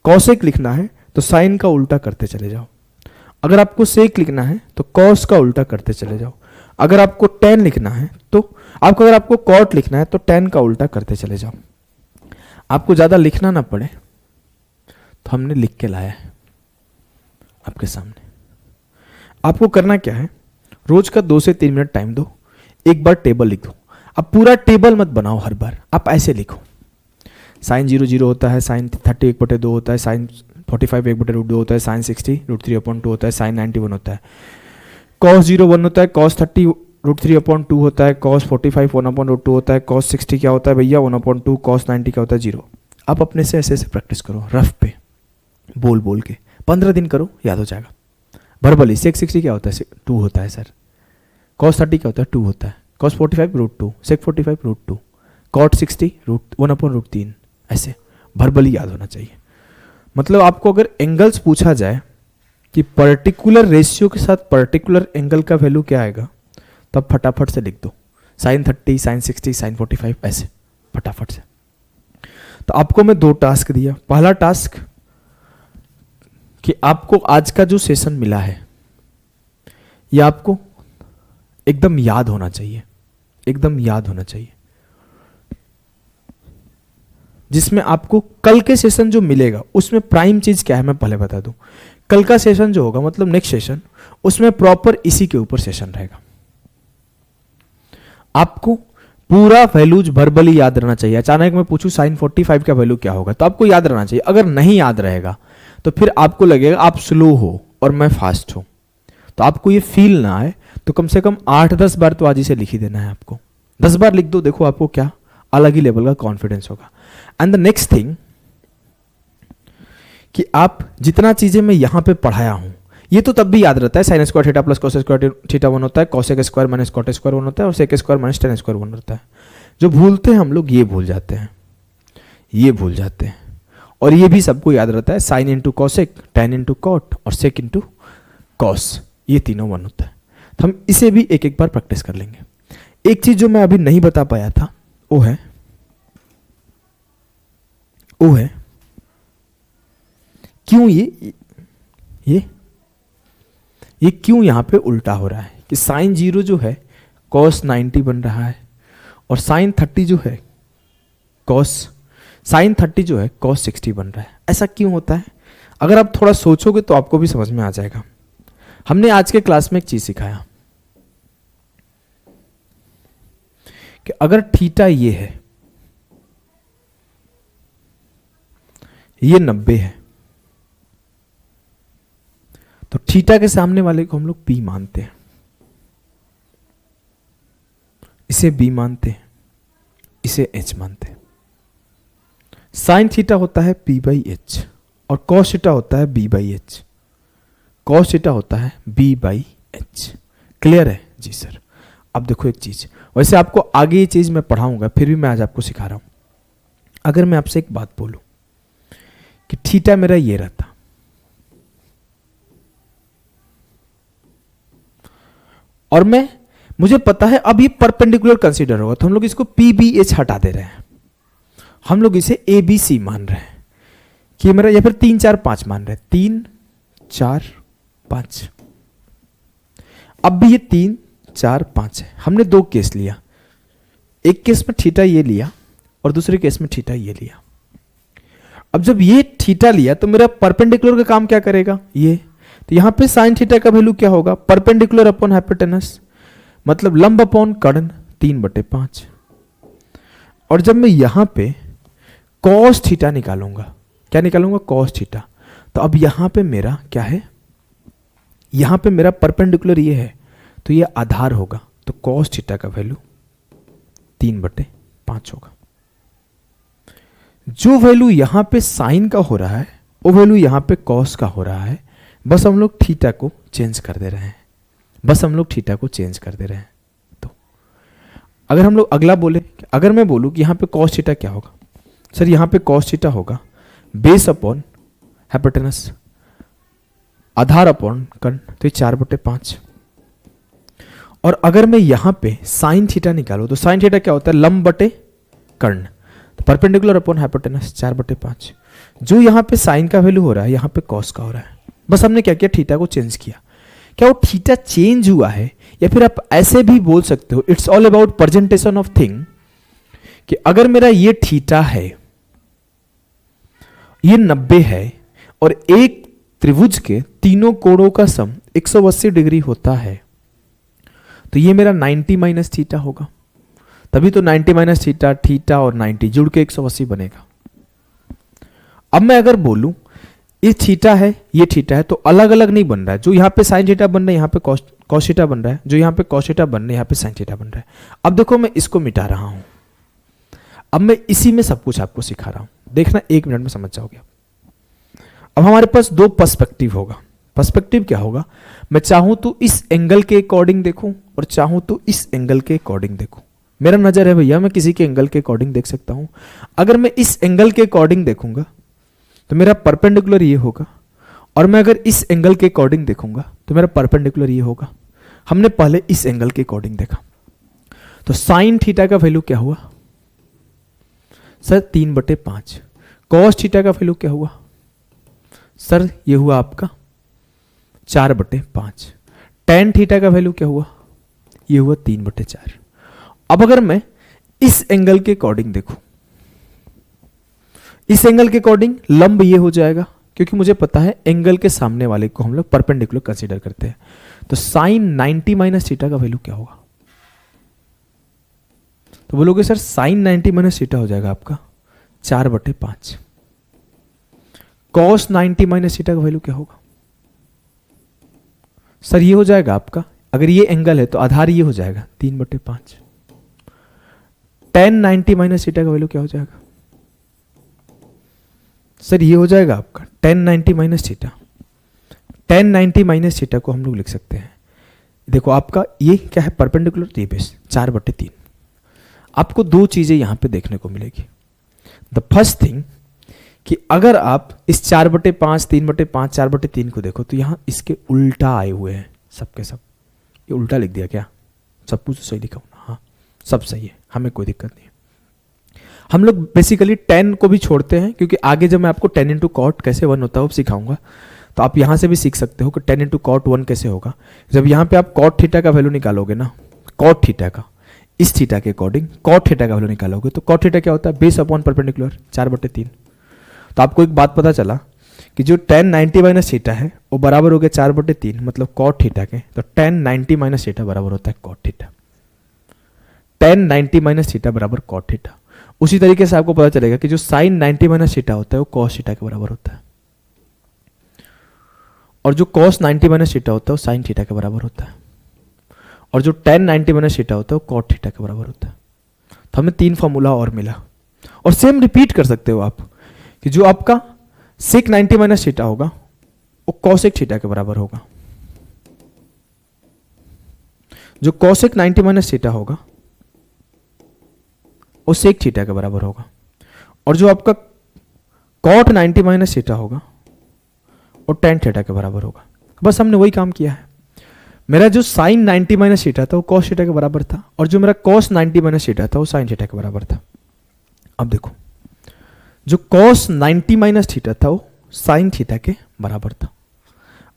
कॉसेक लिखना है तो साइन का उल्टा करते चले जाओ, अगर आपको सेक लिखना है तो कॉस का उल्टा करते चले जाओ, अगर आपको tan लिखना है तो अगर आपको कॉट लिखना है तो tan का उल्टा करते चले जाओ। आपको ज्यादा लिखना ना पड़े तो हमने लिख के लाया है आपके सामने। आपको करना क्या है, रोज का 2 से 3 मिनट टाइम दो, एक बार टेबल लिख दो। अब पूरा टेबल मत बनाओ हर बार, आप ऐसे लिखो, साइन 0 0 होता है, साइन 30 1/2 होता है, साइन 45 1/√2 होता है, साइन 60 √3/2 होता है, साइन 91 होता है, कॉस 0 1 होता है, कॉस 30 √3/2 होता है, कॉस 45 1/√2 होता है, कॉस 60 क्या होता है भैया 1/2, कॉस 90 क्या होता है 0। आप अपने से ऐसे ऐसे प्रैक्टिस करो, रफ पे बोल बोल के 15 दिन करो, याद हो जाएगा। वर्बली सेक 60 क्या होता है 2 होता है सर, कॉस 30 क्या होता है 2 होता है, कॉस 45 √2, सेक 45 √2, कॉट 60 1/√3, ऐसे वर्बली याद होना चाहिए। मतलब आपको अगर एंगल्स पूछा जाए कि पर्टिकुलर रेशियो के साथ पर्टिकुलर एंगल का वैल्यू क्या आएगा, तब फटाफट से लिख दो साइन 30, साइन 60, साइन 45, ऐसे फटाफट से। तो आपको मैं 2 टास्क दिया। पहला टास्क कि आपको आज का जो सेशन मिला है ये आपको एकदम याद होना चाहिए, एकदम याद होना चाहिए, जिसमें आपको कल के सेशन जो मिलेगा उसमें प्राइम चीज क्या है मैं पहले बता दूं। कल का सेशन जो होगा मतलब नेक्स्ट सेशन, उसमें प्रॉपर इसी के ऊपर सेशन रहेगा। आपको पूरा वैल्यूज वर्बली याद रहना चाहिए। अचानक मैं पूछूं साइन 45 का वैल्यू क्या होगा तो आपको याद रहना चाहिए। अगर नहीं याद रहेगा तो फिर आपको लगेगा आप स्लो हो और मैं फास्ट हूं, तो आपको ये फील ना आए तो कम से कम 8-10 बार तो आज इसे लिख ही देना है। आपको 10 बार लिख दो, देखो आपको क्या अलग ही लेवल का कॉन्फिडेंस होगा। एंड द नेक्स्ट थिंग कि आप जितना चीजें मैं यहां पे पढ़ाया हूं ये तो तब भी याद रहता है, sine square theta plus cos square theta 1 होता है, cosec square minus cot square 1 होता है, और sec square minus tan square 1 होता है। जो भूलते हैं हम लोग ये भूल जाते हैं, ये भूल जाते हैं, और ये भी सबको याद रहता है sine into cosec, tan into cot और सेक इंटू कॉस, ये तीनों 1 होता है। तो हम इसे भी एक एक बार प्रैक्टिस कर लेंगे। एक चीज जो मैं अभी नहीं बता पाया था वो है क्यों ये क्यों यहां पे उल्टा हो रहा है, कि साइन 0 जो है कॉस 90 बन रहा है और साइन 30 जो है कॉस 60 बन रहा है। ऐसा क्यों होता है? अगर आप थोड़ा सोचोगे तो आपको भी समझ में आ जाएगा। हमने आज के क्लास में एक चीज सिखाया कि अगर थीटा ये है, ये 90 है, तो थीटा के सामने वाले को हम लोग P मानते हैं, इसे B मानते हैं, इसे H मानते हैं। साइन थीटा होता है P/H और कॉस थीटा होता है B/H। कॉस थीटा होता है B/H। क्लियर है जी सर? अब देखो एक चीज, वैसे आपको आगे ये चीज मैं पढ़ाऊंगा, फिर भी मैं आज आपको सिखा रहा हूं। अगर मैं आपसे एक बात बोलूं कि थीटा मेरा ये रहता और मुझे पता है अब ये परपेंडिकुलर कंसीडर होगा, तो हम लोग इसको P/H हटा दे रहे हैं, हम लोग इसे ABC मान रहे हैं कि मेरा, या फिर 3 4 5 मान रहे हैं, 3 4 5। अब भी ये 3 4 5 है। हमने दो केस लिया, एक केस में थीटा ये लिया और दूसरे केस में थीटा ये लिया। अब जब ये थीटा लिया तो मेरा परपेंडिकुलर का काम क्या करेगा? ये, तो यहां पे साइन थीटा का वैल्यू क्या होगा? परपेंडिकुलर अपॉन हाइपोटेनस, मतलब लंब अपॉन कर्ण 3/5। और जब मैं यहां पे कॉस थीटा निकालूंगा, क्या निकालूंगा? Cos theta. तो अब यहां पे मेरा क्या है? यहां पे मेरा परपेंडिकुलर ये है, तो ये आधार होगा, तो कॉस थीटा का वैल्यू 3/5 होगा। जो वैल्यू यहां पे साइन का हो रहा है वो वैल्यू यहां पे कॉस का हो रहा है, बस हम लोग थीटा को चेंज कर दे रहे हैं, तो अगर हम लोग अगला बोले, अगर मैं बोलूं कि यहां पे कॉस थीटा क्या होगा, सर यहां पे कॉस थीटा होगा बेस अपॉन हाइपोटेनस, आधार अपॉन कर्ण, तो 4/5। और अगर मैं यहां पे साइन थीटा निकालूं तो साइन थीटा क्या होता है? लंब बटे कर्ण, तो परपेंडिकुलर अपॉन हाइपोटेनस 4/5। जो यहां पे साइन का वैल्यू हो रहा है यहां पे कॉस का हो रहा है, बस हमने क्या किया? थीटा को चेंज किया। क्या वो थीटा चेंज हुआ है? या फिर आप ऐसे भी बोल सकते हो, it's all about presentation of thing, कि अगर मेरा ये थीटा है, ये 90 है और एक त्रिभुज के तीनों कोणों का सम 180 डिग्री होता है, तो ये मेरा 90 माइनस थीटा होगा। तभी तो 90 माइनस थीटा, थीटा और 90 जुड़ के 180 बनेगा। अब मैं अगर बोलूं ये थीटा है, ये थीटा है, तो अलग अलग नहीं बन रहा है। जो यहां पे साइन थीटा बन रहा है यहां पे कॉस थीटा बन रहा है, जो यहां पे कॉस थीटा बन रहा है यहां पे साइन थीटा बन रहा है। अब देखो मैं इसको मिटा रहा हूं, अब मैं इसी में सब कुछ आपको सिखा रहा हूं, देखना 1 मिनट में समझ जाओगे। अब हमारे पास दो पर्सपेक्टिव होगा। पर्सपेक्टिव क्या होगा? मैं चाहूं तो इस एंगल के अकॉर्डिंग देखूं और चाहूं तो इस एंगल के अकॉर्डिंग देखूं। मेरा नजर है भैया, मैं किसी के एंगल के अकॉर्डिंग देख सकता हूं। अगर मैं इस एंगल के अकॉर्डिंग देखूंगा तो मेरा परपेंडिकुलर ये होगा, और मैं अगर इस एंगल के अकॉर्डिंग देखूंगा तो मेरा परपेंडिकुलर ये होगा। हमने पहले इस एंगल के अकॉर्डिंग देखा, तो साइन थीटा का वैल्यू क्या हुआ सर? 3/5। कॉस थीटा का वैल्यू क्या हुआ सर? ये हुआ आपका 4/5। टेन थीटा का वैल्यू क्या हुआ? ये हुआ 3/4। अब अगर मैं इस एंगल के अकॉर्डिंग देखूं, इस एंगल के अकॉर्डिंग लंब ये हो जाएगा, क्योंकि मुझे पता है एंगल के सामने वाले को हम लोग परपेंडिकुलर कंसीडर करते हैं। तो साइन 90 माइनस थीटा का वैल्यू क्या होगा? तो बोलोगे सर साइन 90 माइनस थीटा हो जाएगा आपका 4/5। कॉस 90 माइनस थीटा का वैल्यू क्या होगा सर? ये हो जाएगा आपका, अगर ये एंगल है तो आधार ये हो जाएगा 3/5। टेन 90 माइनस थीटा का वैल्यू क्या हो जाएगा सर? ये हो जाएगा आपका ten 90 minus theta. Ten 90 minus theta को हम लोग लिख सकते हैं, देखो आपका ये क्या है? परपेंडिकुलर, ये बेस 4/3। आपको दो चीजें यहां पे देखने को मिलेगी। द फर्स्ट थिंग कि अगर आप इस 4/5, 3/5, 4/3 को देखो तो यहां इसके उल्टा आए हुए हैं सबके सब। ये उल्टा लिख दिया क्या? सब कुछ सही लिखा हूं? हाँ सब सही है, हमें कोई दिक्कत नहीं है। हम लोग बेसिकली 10 को भी छोड़ते हैं, क्योंकि आगे जब मैं आपको 10 × cot कैसे 1 होता है वो सिखाऊंगा, तो आप यहाँ से भी सीख सकते हो कि 10 इंटू कॉट 1 कैसे होगा। जब यहाँ पे आप कॉट थीटा का वैल्यू निकालोगे ना, कॉट थीटा का, इस थीटा के अकॉर्डिंग कॉट थीटा का वैल्यू निकालोगे, तो कॉट थीटा क्या होता है, बेस अपॉन परपेंडिकुलर 4/3। तो आपको एक बात पता चला कि जो tan 90 माइनस थीटा है वो बराबर हो गया 4/3, मतलब कॉट थीटा के। तो tan 90 माइनस थीटा बराबर होता है cot theta. tan 90 minus theta बराबर कॉट थीटा। उसी तरीके से आपको पता चलेगा कि जो sin 90 माइनस थीटा होता है वो cos थीटा के बराबर होता है, और जो cos 90 माइनस थीटा होता है वो sin थीटा के बराबर होता है, और जो tan 90 माइनस थीटा होता है वो cot थीटा के बराबर होता है। तो हमें 3 फॉर्मूला और मिला, और सेम रिपीट कर सकते हो आप कि जो आपका sec 90 माइनस थीटा होगा वो cosec थीटा के बराबर होगा, जो cosec 90 माइनस थीटा होगा वो sec थीटा के बराबर होगा, और जो आपका cot 90 माइनस थीटा होगा वो tan थीटा के बराबर होगा। बस हमने वही काम किया है। मेरा जो sin 90 माइनस थीटा था वो cos थीटा के बराबर था, और जो मेरा cos 90 माइनस थीटा था वो sin थीटा के बराबर था। अब देखो, जो cos 90 माइनस थीटा था वो sin थीटा के बराबर था।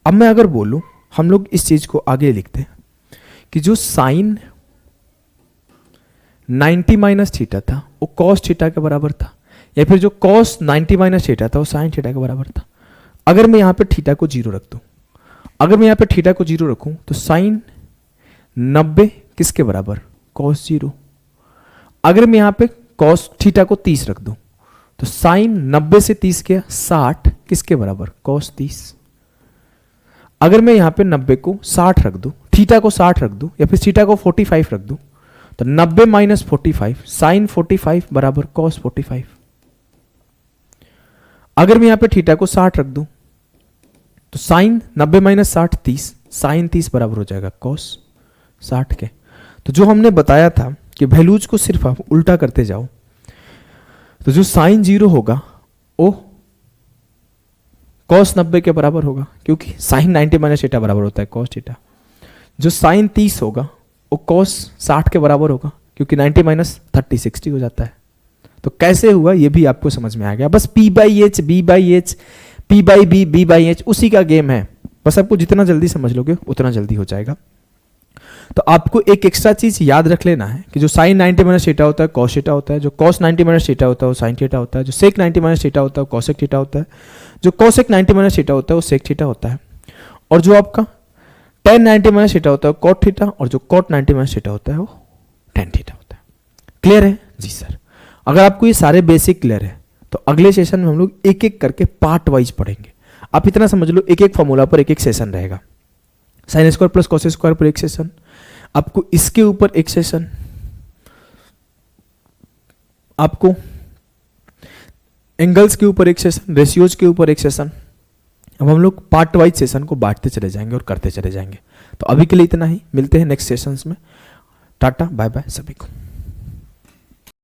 अब मैं अगर बोलूं, हम लोग इस चीज को आगे लिखते हैं कि जो sin 90 माइनस थीटा था वो cos थीटा के बराबर था, या फिर जो cos 90 माइनस थीटा था वो sin थीटा के बराबर था। अगर मैं यहाँ पे थीटा को 0 रख दूं, अगर मैं यहाँ पे थीटा को 0 रखूं तो sin 90 किसके बराबर, cos 0। अगर मैं यहाँ पे cos थीटा को 30 रख दूं तो sin 90 से 30 के 60 किसके बराबर, cos 30। अगर मैं यहाँ पे 90 को 60 रख दूं, थीटा को 60 रख दूं, या फिर थीटा को 45 रख दूं, तो 90 माइनस 45 sin 45 बराबर cos 45। अगर मैं यहाँ पे थीटा को 60 रख दूं तो sin 90 माइनस 60 30, sin 30 बराबर हो जाएगा cos 60 के। तो जो हमने बताया था कि वैल्यूज को सिर्फ आप उल्टा करते जाओ, तो जो sin 0 होगा वो cos 90 के बराबर होगा, क्योंकि sin 90 माइनस थीटा बराबर होता है cos थीटा। जो sin 30 होगा वो cos 60 के बराबर होगा, क्योंकि 90 माइनस 30 60 हो जाता है। तो कैसे हुआ ये भी आपको समझ में आ गया। बस P/H B/H P/B B/H उसी का गेम है। बस आपको जितना जल्दी समझ लोगे उतना जल्दी हो जाएगा। तो आपको एक एक्स्ट्रा चीज याद रख लेना है कि जो sin 90 माइनस थीटा होता है cos थीटा होता है, जो cos 90 माइनस थीटा होता है वो sin थीटा होता है, जो sec 90 माइनस थीटा होता है वो cosec थीटा होता है, जो cosec 90 माइनस थीटा होता है वो sec थीटा होता है, और जो आपका tan 90 माइनस थीटा होता है cot थीटा, और जो cot 90 माइनस थीटा होता है वो tan थीटा होता है। क्लियर है जी सर? अगर आपको ये सारे बेसिक क्लियर है तो अगले सेशन में हम लोग एक एक करके पार्ट वाइज पढ़ेंगे। आप इतना समझ लो, एक एक फॉर्मूला पर एक एक सेशन रहेगा। Sine square plus cos square पर एक सेशन, आपको इसके ऊपर एक सेशन, आपको एंगल्स के ऊपर एक सेशन, रेशियोज के ऊपर एक सेशन। अब हम लोग पार्ट वाइज सेशन को बांटते चले जाएंगे और करते चले जाएंगे। तो अभी के लिए इतना ही, मिलते हैं नेक्स्ट सेशंस में। टाटा बाय बाय सभी को।